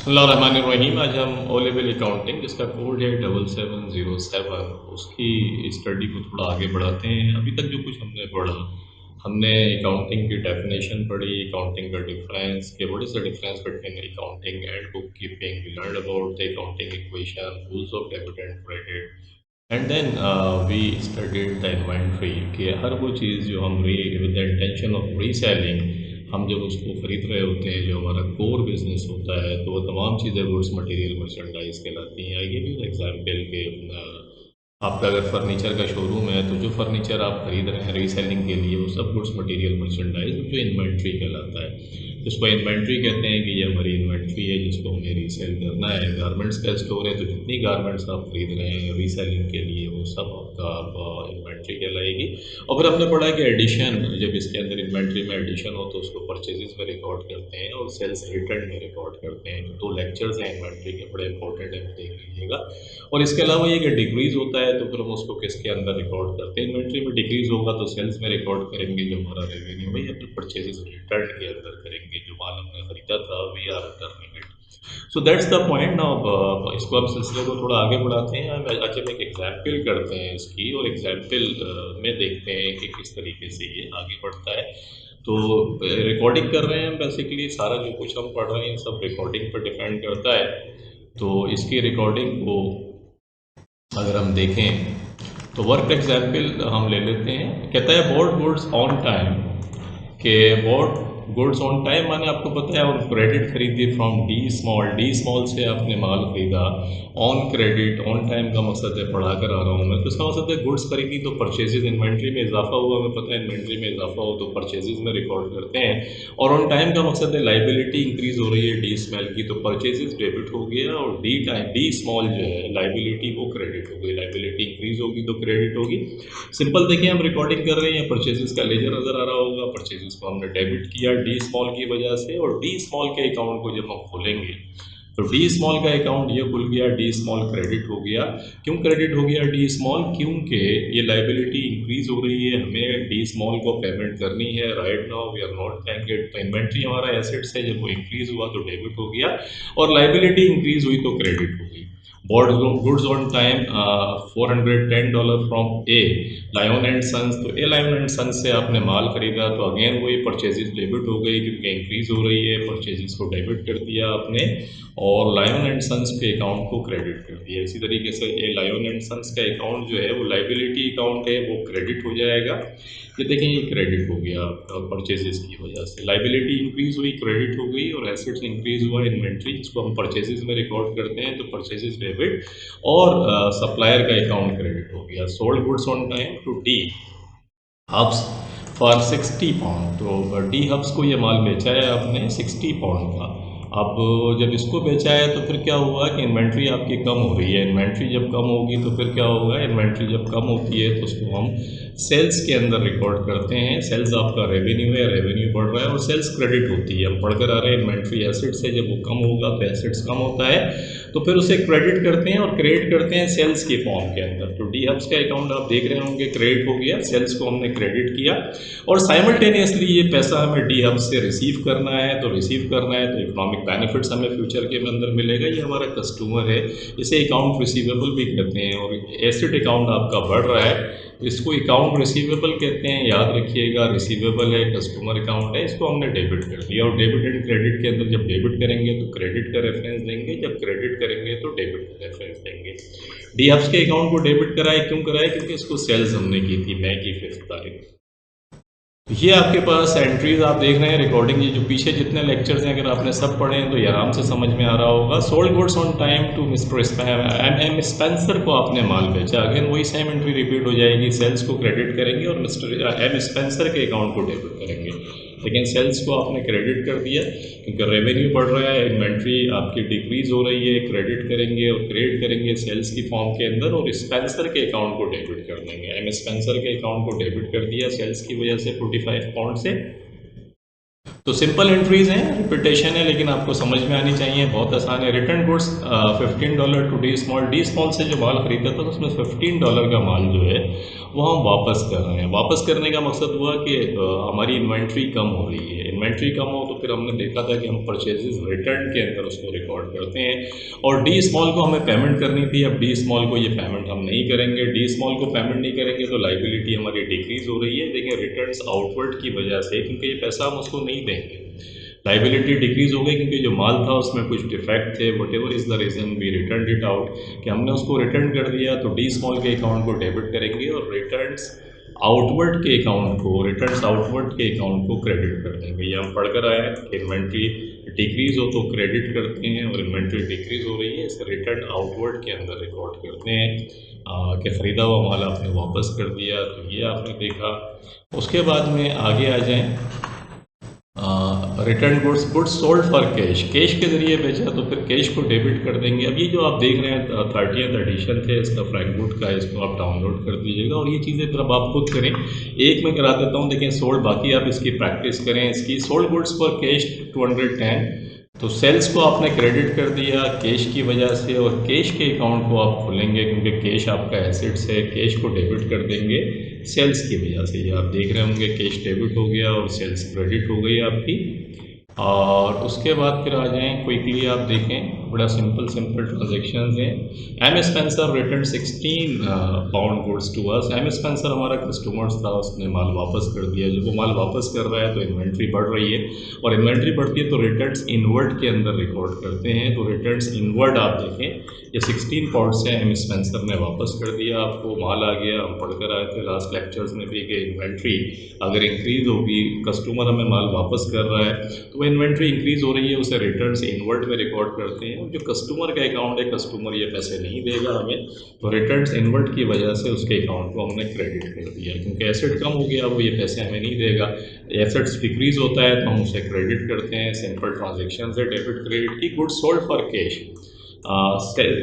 बिस्मिल्लाहिर्रहमानिर्रहीम। आज हम ओ लेवल अकाउंटिंग जिसका कोड है 7707 उसकी स्टडी को थोड़ा आगे बढ़ाते हैं। अभी तक जो कुछ हमने पढ़ा, हमने अकाउंटिंग की डेफिनेशन पढ़ी, अकाउंटिंग का डिफरेंस के what is the difference between accounting and bookkeeping. We learn about the accounting equation, rules of debit and credit, and then we studied the inventory कि हर वो चीज़ जो हम with the intention of reselling, हम जब उसको ख़रीद रहे होते हैं, जो हमारा कोर बिजनेस होता है, तो वो तमाम चीज़ें गुड्स मटेरियल मर्चेंडाइज कहलाती हैं। आई गिव यू एग्जांपल के आपका अगर फर्नीचर का शोरूम है तो जो फर्नीचर आप खरीद रहे हैं रीसेलिंग के लिए वो सब गुड्स मटेरियल मर्चेंडाइज जो इन्वेंट्री कहलाता है, जिसको इन्वेंट्री कहते हैं कि ये हमारी इन्वेंट्री है जिसको हमें रीसेल करना है। गारमेंट्स का स्टोर है तो जितनी गारमेंट्स आप खरीद रहे हैं रीसेलिंग के लिए वो सब आपका इन्वेंट्री कहलाएगी। और फिर हमने पढ़ा कि एडिशन, जब इसके अंदर इन्वेंट्री में एडिशन हो तो उसको परचेजेस में रिकॉर्ड करते हैं और सेल्स रिटर्न में रिकॉर्ड करते हैं। जो 2 लेक्चर्स हैं इन्वेंट्री के बड़े इंपॉर्टेंट है, देख लीजिएगा। और इसके अलावा ये कि डिक्रीज़ होता है तो फिर हम उसको किसके अंदर रिकॉर्ड करते हैं। इन्वेंट्री में डिक्रीज़ होगा तो सेल्स में रिकॉर्ड करेंगे जो हमारा रेवेन्यू है, या फिर परचेजेस रिटर्न के अंदर करेंगे जो माल हमने ख़रीदा था we are returning it. So that's the point. Now इसको हम सिलसिले को थोड़ा आगे बढ़ाते हैं। आज हम एक एग्जाम्पल करते हैं इसकी, और एग्जाम्पल में देखते हैं कि किस तरीके से ये आगे बढ़ता है। तो रिकॉर्डिंग कर रहे हैं बेसिकली, सारा जो कुछ हम पढ़ रहे हैं सब रिकॉर्डिंग पर डिपेंड करता है। तो इसकी रिकॉर्डिंग को अगर हम देखें तो वर्क एग्जाम्पल हम ले लेते हैं। कहता है बोर्ड गुड्स ऑन टाइम, के बोर्ड गुड्स ऑन टाइम माने आपको पता है, ऑन क्रेडिट खरीदी फ्रॉम डी स्मॉल से आपने माल खरीदा। ऑन क्रेडिट, ऑन टाइम का मकसद है, पढ़ा कर आ रहा हूँ मैं, तो इसका मकसद है गुड्स खरीदी तो परचेजेज, इन्वेंट्री में इजाफा हुआ, हमें पता है इन्वेंट्री में इजाफा हो तो परचेजेज में रिकॉर्ड करते हैं। और ऑन टाइम का मकसद है लाइबिलिटी इंक्रीज हो रही है डी स्मॉल की, तो परचेजेज डेबिट हो गया, और डी स्मॉल जो है लाइबिलिटी वो क्रेडिट हो गई। लाइबिलिटी इंक्रीज होगी तो क्रेडिट होगी। सिंपल देखिए, हम रिकॉर्डिंग कर रहे हैं, परचेजेस का लेजर नज़र आ रहा होगा, परचेजेस को हमने डेबिट किया डी स्मॉल की वजह से, और डी स्मॉल के अकाउंट को जब हम खोलेंगे तो डी स्मॉल का अकाउंट ये खुल गया, डी स्मॉल क्रेडिट हो गया। क्यों क्रेडिट हो गया डी स्मॉल? क्योंकि ये लाइबिलिटी इंक्रीज हो रही है, हमें डी स्मॉल को पेमेंट करनी है। Right now we are not paying it, तो इन्वेंट्री हमारा एसेट्स है, जब वो इंक्रीज हुआ तो डेबिट हो गया, और लाइबिलिटी इंक्रीज हुई तो क्रेडिट हो गई। Bought goods on time $410 from A Lion and Sons, तो ए लायन एंड सन्स से आपने माल खरीदा, तो अगेन वही परचेजेस डेबिट हो गई क्योंकि इंक्रीज हो रही है, परचेजेस को डेबिट कर दिया आपने और लायन एंड सन्स के अकाउंट को क्रेडिट कर दिया। इसी तरीके से ए लायन एंड सन्स का अकाउंट जो है वो लाइबिलिटी अकाउंट है, वो क्रेडिट हो जाएगा। ये देखें, ये क्रेडिट हो गया परचेजेस की वजह से, लाइबिलिटी इंक्रीज हुई, क्रेडिट हो गई, और एसेट्स इंक्रीज हुआ, इन्वेंट्री जिसको हम परचेजेस में रिकॉर्ड करते हैं तो परचेजेस डेबिट, और सप्लायर का अकाउंट क्रेडिट हो गया। Sold goods on time to D Hubbs for 60 pound, तो डी हब्स को ये माल बेचा है आपने 60 पाउंड का। अब जब इसको बेचा है तो फिर क्या हुआ कि इन्वेंट्री आपकी कम हो रही है। इन्वेंट्री जब कम होगी तो फिर क्या होगा, इन्वेंट्री जब कम होती है तो उसको हम सेल्स के अंदर रिकॉर्ड करते हैं। सेल्स आपका रेवेन्यू है, रेवेन्यू बढ़ रहा है और सेल्स क्रेडिट होती है। हम पढ़कर आ रहे हैं इन्वेंट्री एसेट्स है, जब वो कम होगा तो एसेट्स कम होता है, तो फिर उसे क्रेडिट करते हैं और क्रेडिट करते हैं सेल्स के फॉर्म के अंदर। तो डी हब्स का अकाउंट आप देख रहे होंगे क्रेडिट हो गया, सेल्स को हमने क्रेडिट किया, और साइमल्टेनियसली ये पैसा हमें डी हब्स से रिसीव करना है। तो रिसीव करना है तो इकोनॉमिक बेनिफिट्स हमें फ्यूचर के अंदर मिलेगा। ये हमारा कस्टमर है, इसे अकाउंट रिसीवेबल भी कहते हैं, और एसेट अकाउंट आपका बढ़ रहा है, इसको अकाउंट रिसीवेबल कहते हैं। याद रखिएगा, रिसीवेबल है, कस्टमर अकाउंट है, इसको हमने डेबिट कर दिया। और डेबिट एंड क्रेडिट के अंदर जब डेबिट करेंगे तो क्रेडिट का रेफरेंस देंगे, जब क्रेडिट करेंगे तो डेबिट का रेफरेंस देंगे। डी हब्स के अकाउंट को डेबिट कराए, क्यों कराए? क्योंकि इसको सेल्स हमने की थी मई की 5 तारीख। ये आपके पास एंट्रीज आप देख रहे हैं रिकॉर्डिंग, ये जो पीछे जितने लेक्चर्स हैं अगर आपने सब पढ़े हैं तो ये आराम से समझ में आ रहा होगा। Sold goods on time to mister M Spencer को आपने माल बेचा, अगेन वही सेम एंट्री रिपीट हो जाएगी। सेल्स को क्रेडिट करेंगे और मिस्टर एम स्पेंसर के अकाउंट को डेबिट करेंगे, लेकिन सेल्स को आपने क्रेडिट कर दिया क्योंकि रेवेन्यू बढ़ रहा है, इन्वेंट्री आपकी डिक्रीज हो रही है, क्रेडिट करेंगे और क्रेडिट करेंगे सेल्स की फॉर्म के अंदर, और स्पेंसर के अकाउंट को डेबिट कर देंगे। एम स्पेंसर के अकाउंट को डेबिट कर दिया सेल्स की वजह से 45 पाउंड से। तो सिंपल एंट्रीज हैं, रिपीटेशन है, लेकिन आपको समझ में आनी चाहिए, बहुत आसान है। Return goods $15 to D Small से जो माल खरीदा था तो उसमें $15 का माल जो है वो हम वापस कर रहे हैं। वापस करने का मकसद हुआ कि हमारी इन्वेंट्री कम हो रही है, इन्वेंट्री कम हो तो फिर हमने देखा था कि हम परचेजेस रिटर्न के अंदर उसको रिकॉर्ड करते हैं। और डी स्मॉल को हमें पेमेंट करनी थी, अब डी स्मॉल को ये पेमेंट हम नहीं करेंगे। डी स्मॉल को पेमेंट नहीं करेंगे तो लाइबिलिटी हमारी डिक्रीज हो रही है। देखिए रिटर्न्स आउटवर्ड की वजह से, क्योंकि ये पैसा हम उसको नहीं देंगे, लाइबिलिटी डिक्रीज हो गई क्योंकि जो माल था उसमें कुछ डिफेक्ट थे। Whatever is the reason we return it out, कि हमने उसको रिटर्न कर दिया तो डी स्मॉल के अकाउंट को डेबिट करेंगे और रिटर्न्स आउटवर्ड के अकाउंट को, रिटर्न्स आउटवर्ड के अकाउंट को क्रेडिट कर देंगे। ये हम पढ़कर आए हैं कि इन्वेंट्री डिक्रीज हो तो क्रेडिट करते हैं और इन्वेंट्री डिक्रीज हो रही है इसे रिटर्न आउटवर्ड के अंदर रिकॉर्ड करते हैं कि ख़रीदा हुआ माल आपने वापस कर दिया। तो ये आपने देखा। उसके बाद में आगे आ जाएं, return goods sold for cash, cash के ज़रिए बेचा तो फिर कैश को डेबिट कर देंगे। अब ये जो आप देख रहे हैं 30th एडिशन थे इसका फ्रैंकफर्ट का, इसको आप डाउनलोड कर दीजिएगा और ये चीज़ें फिर अब आप खुद करें। एक मैं करा देता हूँ, देखें सोल्ड, बाकी आप इसकी प्रैक्टिस करें। इसकी सोल्ड गुड्स फॉर कैश 210, तो सेल्स को आपने क्रेडिट कर दिया कैश की वजह से और कैश के अकाउंट को आप खोलेंगे क्योंकि कैश आपका एसेट्स है, कैश को डेबिट कर देंगे सेल्स की वजह से। ये आप देख रहे होंगे कैश डेबिट हो गया और सेल्स क्रेडिट हो गई आपकी। और उसके बाद फिर आ जाएं, क्विकली आप देखें, बड़ा सिंपल ट्रांजेक्शन्स हैं। M Spencer return 16 pound goods to us. M Spencer हमारा कस्टमर्स था, उसने माल वापस कर दिया। जब वो माल वापस कर रहा है तो इन्वेंट्री बढ़ रही है और इन्वेंट्री बढ़ती है तो रिटर्न्स इनवर्ड के अंदर रिकॉर्ड करते हैं। तो रिटर्न्स इनवर्ड आप देखें, ये 16 पाउंड से एम स्पेंसर ने वापस कर दिया, आपको माल आ गया। हम पढ़कर आए थे लास्ट लेक्चर्स में भी कि इन्वेंट्री अगर इंक्रीज़ होगी, कस्टमर हमें माल वापस कर रहा है तो वो इन्वेंट्री इंक्रीज़ हो रही है, उसे रिटर्न्स इनवर्ड में रिकॉर्ड करते हैं। जो कस्टमर का अकाउंट है, कस्टमर ये पैसे नहीं देगा हमें, तो रिटर्न्स इनवर्ड की वजह से उसके अकाउंट को हमने क्रेडिट कर दिया क्योंकि एसेट कम हो गया, वो ये पैसे हमें नहीं देगा। एसेट्स डिक्रीज़ होता है तो हम उसे क्रेडिट करते हैं। सिंपल ट्रांजेक्शन है डेबिट क्रेडिट की। Goods sold for cash,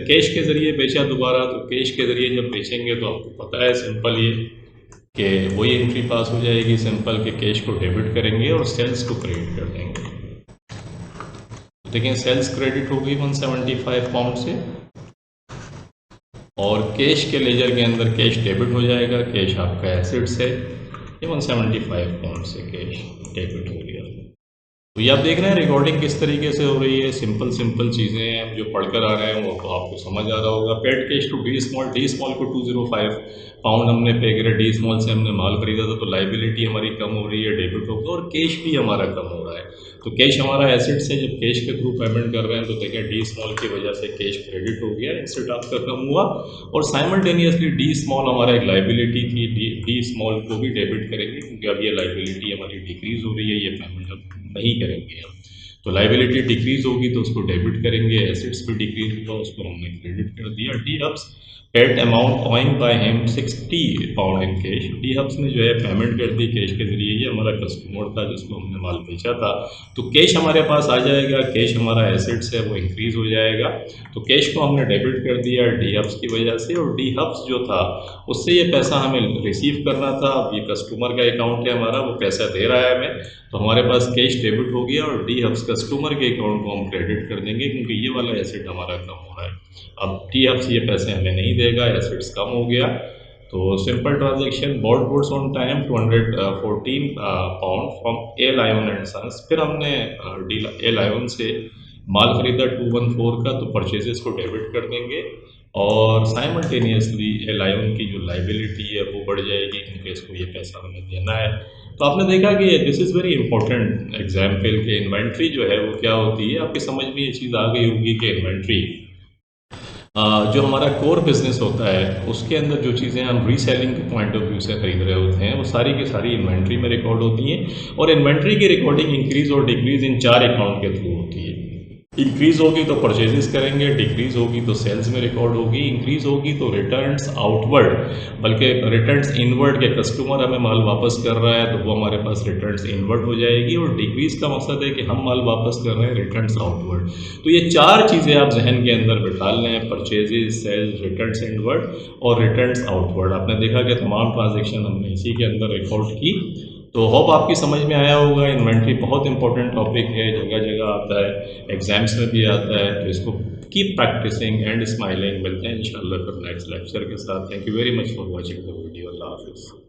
cash के ज़रिए बेचा दोबारा, तो कैश के ज़रिए जब बेचेंगे तो आपको पता है सिंपल ये कि वही एंट्री पास हो जाएगी सिंपल के कैश को डेबिट करेंगे और सेल्स को क्रेडिट कर देंगे। देखिए सेल्स क्रेडिट हो गई 175 पाउंड से और कैश के लेजर के अंदर कैश डेबिट हो जाएगा। कैश आपका एसेट्स है, ये 175 पाउंड से कैश डेबिट हो गया। तो ये आप देख रहे हैं रिकॉर्डिंग किस तरीके से हो रही है। सिंपल चीज़ें हैं जो पढ़कर आ रहे हैं वो तो आपको समझ आ रहा होगा। Paid cash to D Small को 205 पाउंड हमने पे करा। डी स्मॉल से हमने माल खरीदा था तो लाइबिलिटी हमारी कम हो रही है, डेबिट होगा और कैश भी हमारा कम हो रहा है। तो कैश हमारा एसेट्स है, जब कैश के थ्रू पेमेंट कर रहे हैं तो देखें डी स्मॉल की वजह से कैश क्रेडिट हो गया, इंस्टेड आपका कम हुआ। और साइमल्टेनियसली डी स्मॉल हमारा एक लाइबिलिटी थी, डी स्मॉल को भी डेबिट करेंगे क्योंकि अब ये लाइबिलिटी हमारी डिक्रीज़ हो रही है, ये पेमेंट अब नहीं करेंगे हम। तो लाइबिलिटी डिक्रीज़ होगी तो उसको डेबिट करेंगे, एसेट्स भी डिक्रीज होगा उसको हमने क्रेडिट कर दिया। D Hubbs paid amount owing by him 60 pound in cash. D Hubbs ने जो है पेमेंट कर दी कैश के ज़रिए। ये हमारा कस्टमर था जिसको हमने माल बेचा था, तो कैश हमारे पास आ जाएगा। कैश हमारा एसेट्स है, वो इंक्रीज़ हो जाएगा। तो कैश को हमने डेबिट कर दिया डी हब्स की वजह से और डी हब्स जो था उससे ये पैसा हमें रिसीव करना था। अब ये कस्टमर का अकाउंट है हमारा, वो पैसा दे रहा है हमें, तो हमारे पास कैश डेबिट हो गया और डी हब्स कस्टमर के अकाउंट को हम क्रेडिट कर देंगे क्योंकि ये वाला एसेट हमारा कम हो रहा है। अब डी हब्स ये पैसे हमें नहीं देगा, एसेट्स कम हो गया। तो simple transaction, bought goods on time 214 pound from A Lion and Sons. फिर हमने ए लायन से माल खरीदा 214 का, तो परचेजेस को डेबिट कर देंगे और साइमल्टेनियसली ए लायन की जो लाइबिलिटी है वो बढ़ जाएगी क्योंकि इसको ये पैसा हमें देना है। तो आपने देखा कि this is very important example कि इन्वेंट्री जो है वो क्या होती है। आपकी समझ में ये चीज़ आ गई होगी कि इन्वेंट्री जो हमारा कोर बिजनेस होता है उसके अंदर जो चीज़ें हम रीसेलिंग के पॉइंट ऑफ व्यू से खरीद रहे होते हैं वो सारी की सारी इन्वेंट्री में रिकॉर्ड होती हैं और इन्वेंट्री की रिकॉर्डिंग इंक्रीज़ और डिक्रीज़ इन 4 अकाउंट के थ्रू होती है। इंक्रीज़ होगी तो परचेजेस करेंगे, डिक्रीज़ होगी तो सेल्स में रिकॉर्ड होगी, इंक्रीज़ होगी तो रिटर्न्स आउटवर्ड, बल्कि रिटर्न्स इनवर्ड के कस्टमर हमें माल वापस कर रहा है तो वो हमारे पास रिटर्न्स इनवर्ड हो जाएगी और डिक्रीज़ का मकसद है कि हम माल वापस कर रहे हैं, रिटर्न्स आउटवर्ड। तो ये 4 चीज़ें आप जहन के अंदर बिठा लें, परचेजेस, सेल्स, रिटर्न्स इनवर्ड और रिटर्न्स आउटवर्ड। आपने देखा कि तमाम ट्रांजेक्शन हमने इसी के अंदर रिकॉर्ड की। तो होप आपकी समझ में आया होगा। इन्वेंट्री बहुत इंपॉर्टेंट टॉपिक है, जगह जगह आता है, एग्जाम्स में भी आता है, तो इसको कीप प्रैक्टिसिंग एंड स्माइलिंग। मिलते हैं इंशाल्लाह फिर नेक्स्ट लेक्चर के साथ। Thank you very much for watching the video. अल्लाह हाफिज़।